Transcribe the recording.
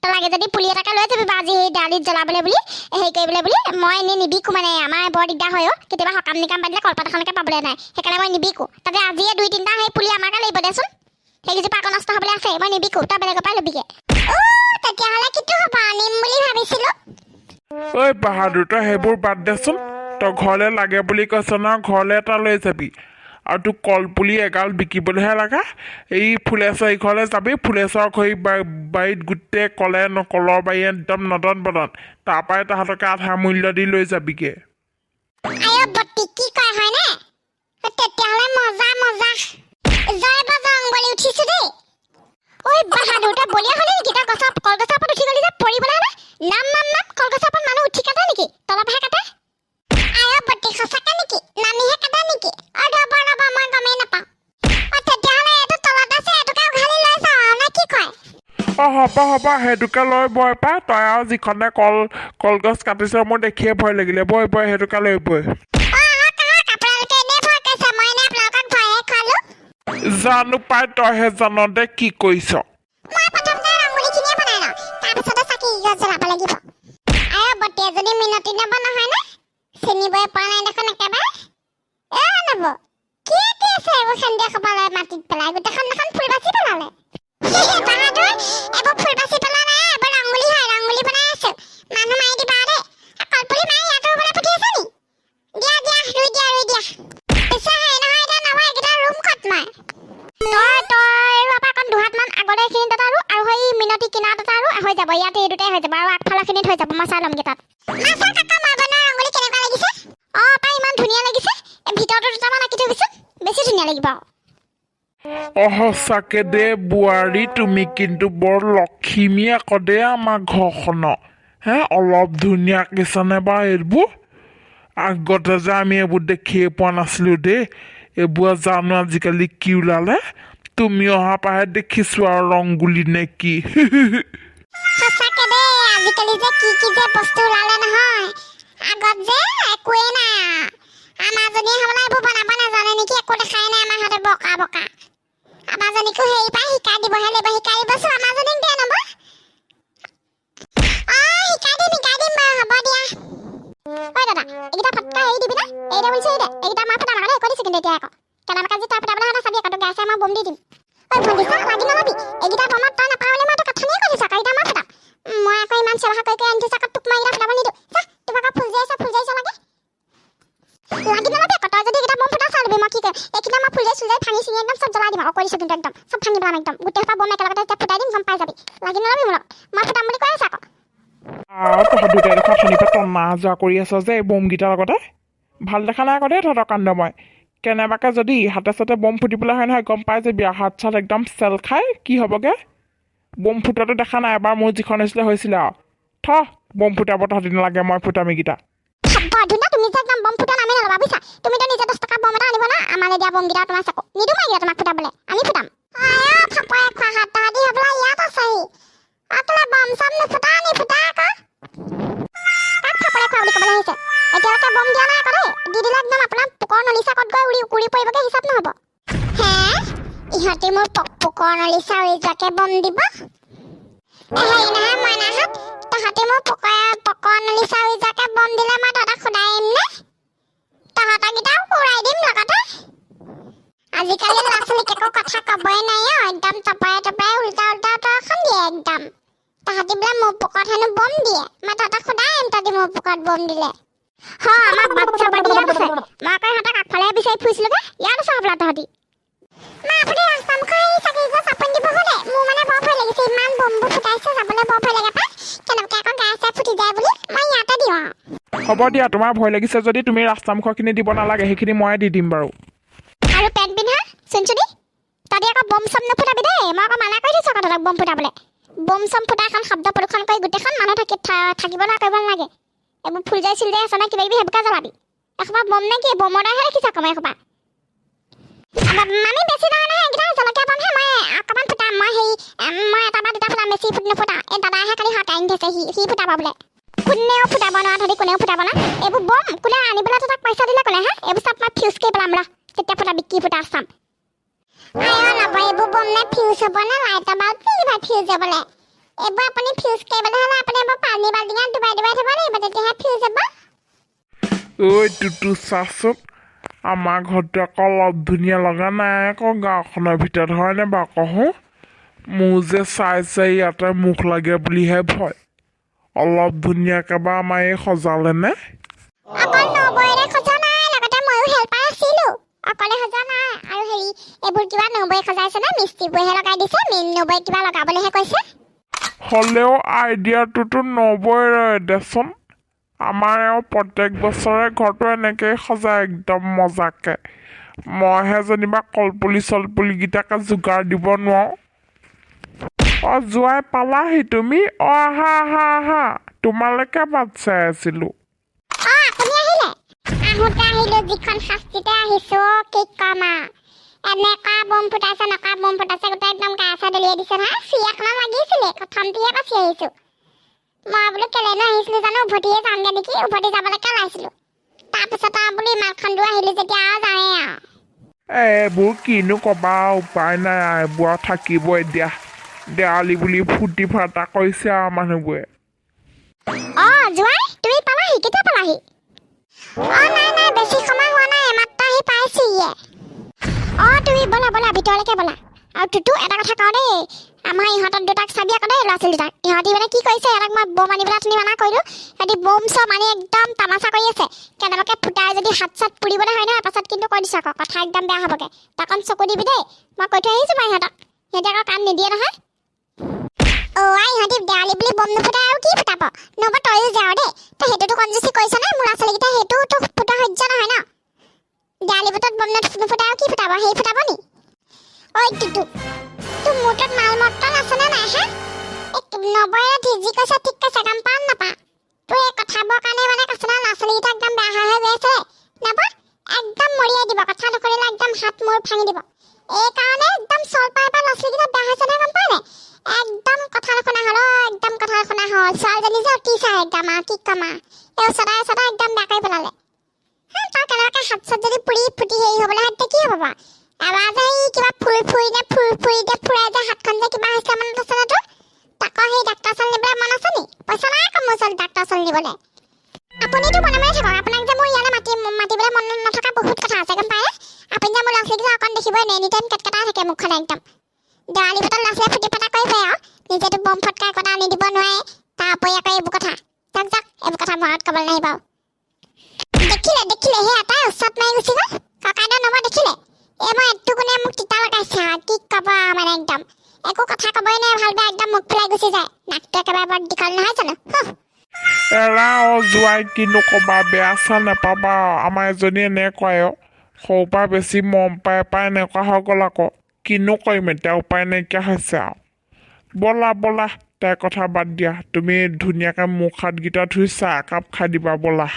তই লাগে যদি পুলি এটাকে লৈ যাবি আজি সেই দালিত জ্বলাবলৈ বুলি হেৰি কৰিবলৈ বুলি মই এনেই নিবিকো মানে আমাৰ বৰ দিগদাৰ হয় কেতিয়াবা সকাম নিকাম পাতিলে কলপাত এখনকে পাবলৈ নাই সেইকাৰণে মই নিবিকো তাতে আজিয়ে 2-3টা সেই পুলি আমাকে লাগিব দেচোন সেইকেইজোপা আকৌ নষ্ট হ'বলৈ আছে মই নিবিকো তই বেলেগৰ পৰা ল'বিগে তেতিয়াহ'লে কিটো হ'ব আনিম বুলি ভাবিছিলোঁ ঐ বাহাদুৰ তই সেইবোৰ বাদ দেচোন তই ঘৰলৈ লাগে বুলি কৈছ ন ঘৰলৈ এটা লৈ যাবি আৰু তোক কলপুলি এগাল বিকিবলৈহে লাগা এই ফুলেশ্বৰ ঘৰলৈ যাবি ফুলেশ্বৰ ঘড়ী বাৰীত গোটেই কলৰ বাৰী একদম নদন বদন তাৰপৰাই তাহাঁতকে আধা মূল্য দি লৈ যাবিগে কি কয় হয়নে তেতিয়াহ'লে মজা মজা জয় বজং বুলি উঠিছো দেই ঐ বাহাদুৰ তই বলিয়া হ'লে নেকি তই কলগছৰ ওপৰত উঠি গলি যে পৰিবলৈ হ'লে নাম কলগছৰ ওপৰত মানুহ উঠি কাটে নেকি তলৰপৰাহে কাটে বটি সঁচাকে নেকি নামিহে কাটে নেকি ৰ'ব মই গমেই নাপাওঁ তেতিয়াহ'লে এইটো তলত আছে এইটোকে উঘালি লৈ যাওঁ নে কি কয় হ'ব সেইটোকে লৈ বই পা তই আৰু যিখনে কলগছ কাটিছ মোৰ দেখিয়ে ভয় লাগিলে বই সেইটোকে লৈ বই জানো পাই তইহে জান দে কি কৰিছ চিনিবই পৰা নাই দেখোন একেবাৰে কি আছে এইবোৰ সন্ধিয়া খাবলৈ মাটিত পেলাই গোটেইখন দেখোন ফুল বাচি পেলালে বাহাদুৰ এইবোৰ ফুল বাচি পেলোৱা নাই এইবোৰ ৰংগুলি হয় ৰংগুলি বনাই আছো মানুহ মাৰি দিবা দেই কলপুলি মাৰি ইয়াতো বোলে পুঠি আছে নি দিয়া ৰুই দিয়া পিছে হেৰি নহয় এতিয়া নহয় এইকেইটা ৰুম ক'ত মই তই ৰবা অকণ দুহাতমান আগতে এইখিনি এটা আৰু সেই মিনতি কিনাৰত এটা আৰু হৈ যাব ইয়াতে এই দুটাই হৈ যাব আৰু আগফালৰখিনিত হৈ যাব মই চাই ল'মগৈ তাত পাই ইমান ধুনীয়া লাগিছে ভিতৰতো দুটামান আঁকি থবিচোন বেছি ধুনীয়া লাগিব সঁচাকে দে বুৱাৰী তুমি কিন্তু বৰ লখিমী আকৌ দে আমাৰ ঘৰখনৰ অলপ ধুনীয়া আঁকিছনে বাৰু এইবোৰ আগতে যে আমি এইবোৰ দেখিয়ে পোৱা নাছিলোঁ দেই এইবোৰ জানো আজিকালি কি ওলালে তুমি অহা পাহে দেখিছোঁ আৰু ৰংগুলি নে কি সঁচাকে দে আজিকালি যে কি যে বস্তু ওলালে নহয় আগত যে একোৱে নাই আমাৰজনীয়ে হ'বলৈ এইবোৰ বনাব নাজানে নেকি একো দেখাই নাই আমাৰ হাতে বকা আমাৰজনীকো হেৰি পাই শিকাই দিবহে লাগিব শিকাই দিবচোন আমাৰজনীক দিয়া নম্বৰ শিকাই দিম বাৰু হ'ব দিয়া ঐ দাদা এইকেইটা ফটকা এৰি দিবি না এৰি দে বুলিছে এৰি দে এইকেইটা আমাৰ ফুটা মাকালে কৈ দিছে কিন্তু এতিয়া আকৌ কেনেবাকৈ যি তই ফুটাবলৈ হ'লে চাবি আকৌ তোক গাইছে আমাৰ বম দি দিম ঐ ভণ্টি চা লাগি নলবি এইকেইটা বমত তই নাপাৱলে মই তোক কথানিয়ে কৈ দিছোঁ আকৌ এইকেইটা মই ফুটাম মই আকৌ ইমান চেৱা কৰি আনি থৈছোঁ আকৌ তোক মই এইকেইটা ফুটাব নিদিওঁ চা তোক আকৌ ফুল যাইছ লাগে লাগি নলবি আকৌ তই যদি এইকেইটা বম ফুটা চাই ল'বি মই কি কৰিম এইকেইটা মই ফুল যাই ভাঙি চিঙি একদম চব জ্বলাই দিম আকৌ কৈ দিছোঁ কিন্তু একদম চব ভাঙি পেলাম একদম গোটেই সোপা বম একেলগতে এতিয়া ফুটাই দিম গম পাই যাবি লাগি নলবি মোৰ মই ফুটাম বুলি কৈ আছোঁ আকৌ তহঁত দুটাই দেখা ধনীপা টনা যোৱা কৰি আছ যে এই বমকেইটাৰ লগতে ভাল দেখা নাই আকৌ দেই তহঁতৰ কাণ্ড মই কেনেবাকৈ যদি হাতে চাতে বম ফুটিবলৈ হয় নহয় গম পাই যাবি হাত চাত একদম চেল খাই কি হ'বগৈ বম ফুটোৱাটো দেখা নাই এবাৰ মোৰ যিখন হৈছিলে আৰু বম ফুটাব তহঁতি নালাগে মই ফুটাম এইকেইটা তুমি যে একদম বম ফুটা নামি নল'বা বুজিছা তুমিতো নিজে 10 টকা বম এটা আনিব না আমালৈ দিয়া বমকেইটা তোমাৰ চাকো নিদিওঁ মই এইকেইটা তোমাক ফুটাবলৈ আমি ফুটাম ফাপৰে খোৱা হাত তাহাঁতি হ'বলৈ ইয়াত আছেহি তোলে বম চম নুফুটা নি ফুটা আকৌ তাক ফাপৰে খোৱা বুলি ক'বলৈ আহিছে এতিয়ালৈকে বম দিয়া নাই আকৌ দেই দি দিলে একদম আপোনাৰ পোকৰ নলিচা ক'ত গৈ উৰি পৰিবগৈ হিচাপ নহ'ব ইহঁতি মোৰ পোকৰ নলিচা উৰি যোৱাকে বম দিব হেৰি নহয় মইনাহঁত তহঁতি মোৰ পোকৰ নলিচা উৰি যোৱাকে বম দিলে মই তহঁতক খুদাই আহিম নে তহঁতকেইটাও উৰাই দিম লগতে আজিকালি ল'ৰা ছোৱালীক একো কথা ক'বই নাই একদম টপাই উল্টা তৰখন দিয়ে একদম তহঁতি বোলে মোৰ পোকত হেনো বম দিয়ে মই তহঁতক খুদাই আহিম তহঁতি মোৰ পোকত বম দিলে আমাৰ বাচ্চা বাদি ইয়াত আছে মই আকৌ ইহঁতক আগফালে বিচাৰি ফুৰিছিলোগৈ ইয়াত আছে হ'বলা তহঁতি আপুনি ৰাস্তামুখৰ এই চাকিগছ চাপনি দিব হ'লে মোৰ মানে বৰ ভয় লাগিছে ইমান বমবোৰ ফুটাইছে যাবলৈ বৰ ভয় লাগে পাই কেনেবাকৈ আকৌ গাই চাই ফুটি যায় বুলি মই ইয়াতে দিওঁ হ'ব দিয়া তোমাৰ ভয় লাগিছে যদি তুমি ৰাস্তামুখৰখিনি দিব নালাগে সেইখিনি ময়ে দি দিম বাৰু আৰু পেণ্ট পিন্ধা চুনচুনি তহঁতি আকৌ বম চম নুফুটাবি দেই মই আকৌ মানা কৰি দিছোঁ আকৌ তহঁতক বম ফুটাবলৈ বম চম ফুটা এখন শব্দ প্ৰদূষণ কৰি গোটেইখন মানুহ থাকিব না কৰিব নালাগে এইবোৰ ফুল যাই চিল যাই আছে না কিবা কিবি সেইবোৰকে জ্বলাবি এসোপা বম নে কি বমৰ দ্বাৰাহে ৰাখিছ আকৌ মই এসোপা মানে বেছি নহয় এইকেইটা জলকীয়া বমহে মই অকণমান ফুটাম মই এটা বা দুটা ফুটাম বেছি নুফুটাওঁ এই দাদাহে কালি হতাই আনি থৈছে সি ফুটাব বোলে কোনেও ফুটাব নোৱাৰা তহঁতি কোনেও ফুটাব না এইবোৰ বম কোনে আনিবলৈ তহঁতক পইচা দিলে কোনে এইবোৰ চব মই ফিউজ কৰি পেলাম ৰ তেতিয়া ফুটাবি কি ফুটা চাম এইবোৰ বম নে ফিউজ হ'ব নে লাইটৰ বাল্ব ফিউজ হ'বলৈ এইবোৰ আপুনি ফিউজ কৰিবলৈ হ'লে আপুনি এবাৰ পানী বাল্টিঙত ডুবাই ডুবাই থ'ব লাগিব তেতিয়াহে ফিউজ হ'ব ঐ টুটু চাচোন আমাৰ ঘৰটো আকৌ অলপ ধুনীয়া লগা নাই আকৌ গাঁওখনৰ ভিতৰত হয়নে বাৰু কহোঁ মোৰ যে চাই ইয়াতে মুখ লাগে বুলিহে ভয় অলপ ধুনীয়াকৈ বা আমাৰ এই সজালেনে অকল নবৌৰে সজা নাই লগতে ময়ো হেল্পাৰ আছিলোঁ অকলে সজা নাই আৰু হেৰি এইবোৰ কিবা নবৌৱে সজাইছেনে মিস্ত্ৰীবোৰেহে লগাই দিছে নবৌৱে কিবা লগাবলৈহে কৈছে হ'লেও আইডিয়াটোতো নবই দেচোন আমাৰ এওঁ প্ৰত্যেক বছৰে ঘৰটো এনেকৈ সজায় একদম মজাকৈ মইহে যেনিবা কলপুলি চলপুলিকেইটাকে যোগাৰ দিব নোৱাৰোঁ অঁ যোৱাই পালাহি তুমি অঁ আহা আহা আহা তোমালৈকে বাট চাই আছিলোঁ অঁ আপুনি আহিলে আহোঁতে আহিলোঁ যিখন শাস্তিতে আহিছোঁ কি কম এনেকুৱা বম ফুটাইছে নকা বম ফুটাইছে গোটেই একদম গা চা দলিয়াই দিছে নহয় চিৰিয়াখানা লাগিছিলে প্ৰথমটিয়ে বাচি আহিছোঁ মই বোলো কেলেনো আহিছিলোঁ জানো উভতিয়ে যামগৈ নেকি উভতি যাবলৈকে ওলাইছিলোঁ তাৰপিছত আৰু বোলো ইমানখন দূৰ আহিলোঁ যেতিয়া আৰু যাওঁৱেই আৰু এইবোৰ কিনো ক'বা উপায় নাই এইবোৰ থাকিবই দিয়া দেৱালী বুলি ফূৰ্তি ফাৰ্তা কৰিছে আৰু মানুহবোৰে অঁ জোৱাই তুমি পালাহি কেতিয়া পালাহি অঁ নাই বেছি সময় হোৱা নাই মাত্ৰ আহি পাইছোহিয়ে অঁ তুমি ব'লা ব'লা ভিতৰলৈকে ব'লা আৰু টুটু এটা কথা কওঁ দেই আমাৰ ইহঁতক দুটাক চাবি আকৌ দেই ল'ৰা ছোৱালী দুটাক ইহঁতি মানে কি কৰিছে ইহঁতক মই বম আনিবলৈ অথনি মানা কৰিলোঁ সিহঁতি বম চম আনি একদম তামাচা কৰি আছে কেনেবাকৈ ফুটাই যদি হাত চাত পুৰিবলৈ হয় নহয় পাছত কিন্তু কৈ দিছোঁ আকৌ কথা একদম বেয়া হ'বগৈ তাকণ চকু দিবি দেই মই কৈ থৈ আহিছোঁ বাৰু ইহঁতক সিহঁতি আকৌ কাম নিদিয়ে নহয় ইহঁতি দেৱালী বুলি বম নুফুটাই আৰু কি ফুটাব নব তয়ো যাওঁ দেই তই সেইটোতো কনজুচি কৰিছ নে মোৰ ল'ৰা ছোৱালীকেইটা সেইটোতো ফুটা সহ্য নহয় ন দেৱালী বুটত বম নুফুটাই আৰু কি ফুটাব সেই ফুটাব নি ঐ টুটু তোৰ মোৰ তাত মাল মৰ্তন আছেনে নাই হা নবয়ে যি কৈছে ঠিক কৈছে গম পাম নাপা তোৰ এই কথাবোৰৰ কাৰণে মানে কৈছে না ল'ৰা ছোৱালীকেইটা একদম বেয়া হৈ গৈ আছে নব একদম মৰিয়াই দিব কথা নকৰিলে একদম হাত মূৰ ভাঙি দিব এইকাৰণে একদম চল পাই পাই ল'ৰা ছোৱালীকেইটা বেয়া হৈছে নহয় গম পাই নাই একদম কথা নুশুনা হ'ল একদম কথা নুশুনা হ'ল ছোৱালীজনী যে অতি চাই একদম আৰু কি কম এই ওচৰতে একদম বেয়া কৰি পেলালে তই কেনেবাকৈ হাত চাত যদি পুৰি ফুটি হেৰি হ'বলৈ হয় তেতিয়া কি হ'ব বাৰু এবাৰ যে কিবা ফুৰি যে ফুৰাই যে হাতখন যে কিবা হৈছে মনত আছে নে তোৰ তাকো সেই ডাক্তৰ ওচৰত নিবলৈ মন আছে নি পইচা নাই আকৌ মোৰ ওচৰত ডাক্তৰ ওচৰত নিবলৈ আপুনিতো মনে মনে থাকক আপোনাক যে মোৰ ইয়ালৈ মাতিবলৈ মন নথকা বহুত কথা আছে গম পায় আপুনি যে মোৰ ল'ৰা ছোৱালীকেইটা অকণ দেখিবই এনি টাইম কেটকেটাই থাকে মুখখন একদম দেৱালী বতৰত ল'ৰা ছোৱালীয়ে ফুটি ফাটা কৰি পায় আৰু নিজেতো বম ফটকা একোটা আনি দিব নোৱাৰে তাৰ উপৰি আকৌ এইবোৰ কথা যাক এইবোৰ কথা মনত ক'বলৈ নাহিব আৰু দেখিলে সেই এটাই ওচৰত মাৰি গুচি গ'ল ককাইদেউ নব দেখিলে এই মই এইটো কোনে মোক তিতা লগাইছে আৰু কি ক'ব মানে একদম একো কথা ক'বই নাই ভাল বেয়া একদম মুখ ফুলাই গুচি যায় নাকটো একেবাৰে বৰ দীঘল নহয় জানো এৰা যোৱাই কিনো ক'বা বেয়া চা নাপাবা আমাৰ এজনী এনেকুৱাই সৰুৰ পৰা বেছি মৰম পাই এনেকুৱা হৈ গ'ল আকৌ কিনো কৰিম এতিয়া উপায় নাইকিয়া হৈছে আৰু ব'লা তাইৰ কথা বাদ দিয়া তুমি ধুনীয়াকৈ মুখ হাতকেইটা ধুই চাহ একাপ খাই দিবা ব'লা